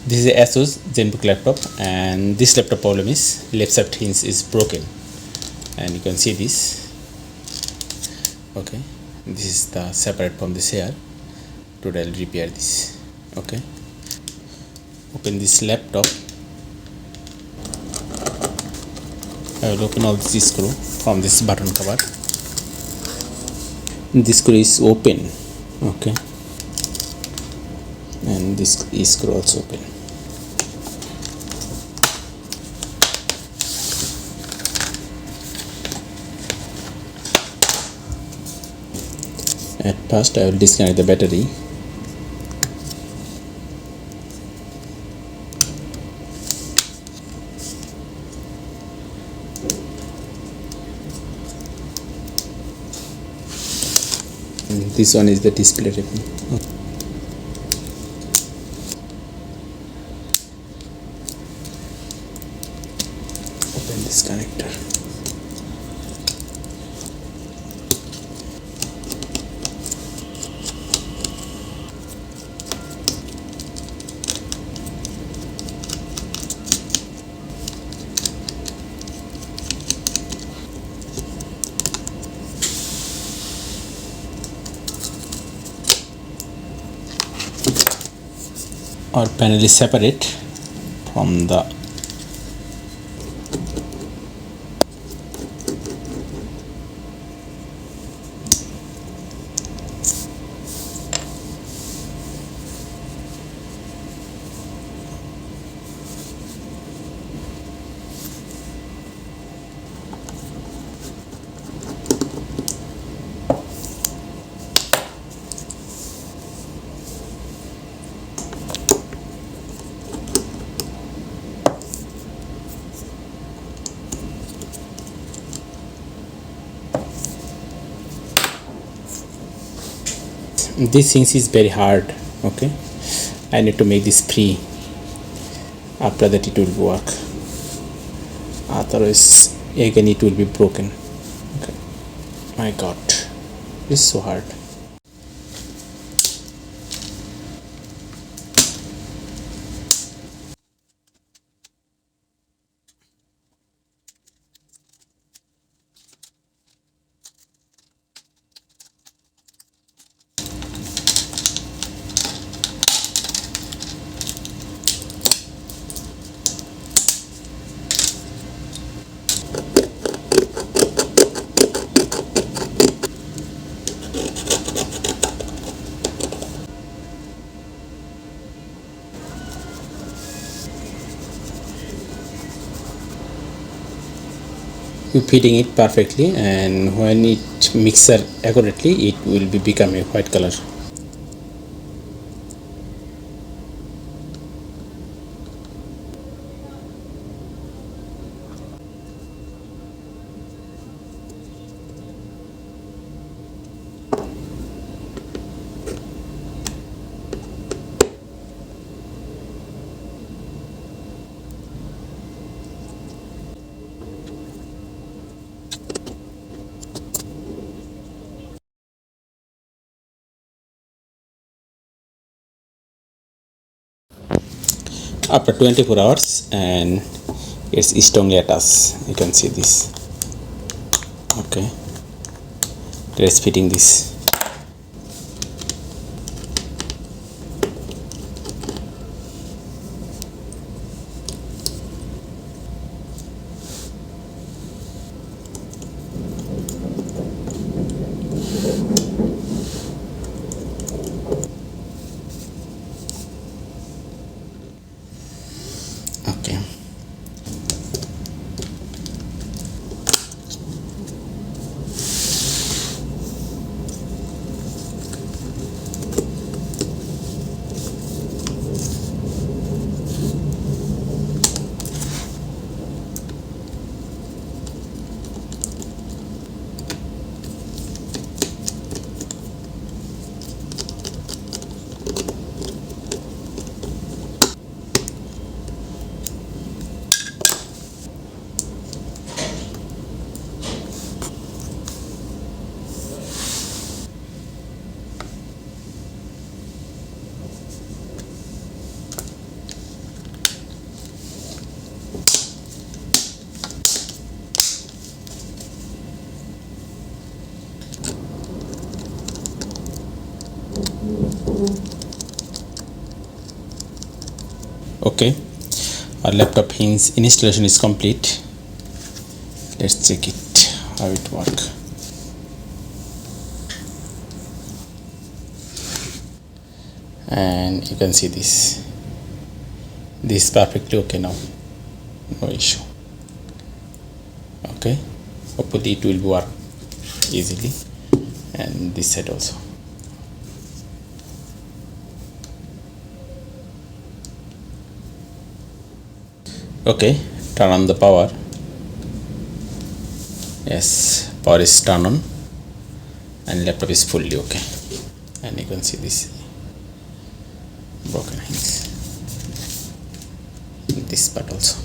This is a asus ZenBook laptop, and this laptop problem is left side hinge is broken, and you can see this. Okay, this is the separate from this here. Today I'll repair this. Okay, open this laptop. I will open all this screw from this button cover. This screw is open. Okay, and this screw also open. At first I will disconnect the battery. And this one is the display ribbon. Open this connector. Our panel is separate from the this thing is very hard. Okay, I need to make this free. After that it will work, otherwise again it will be broken. Okay, my god, this is so hard. You fitting it perfectly, and when it mixer accurately, it will be become a white color. After 24 hours, and it's strongly attached. You can see this. Okay, let's fitting this. Okay, Okay, our laptop hinge installation is complete. Let's check it how it works. And you can see this is perfectly okay now, no issue. Okay, hopefully it will work easily, and this side also. Okay, turn on the power. Yes, power is turned on and laptop is fully okay. And you can see this broken hinge, this part also.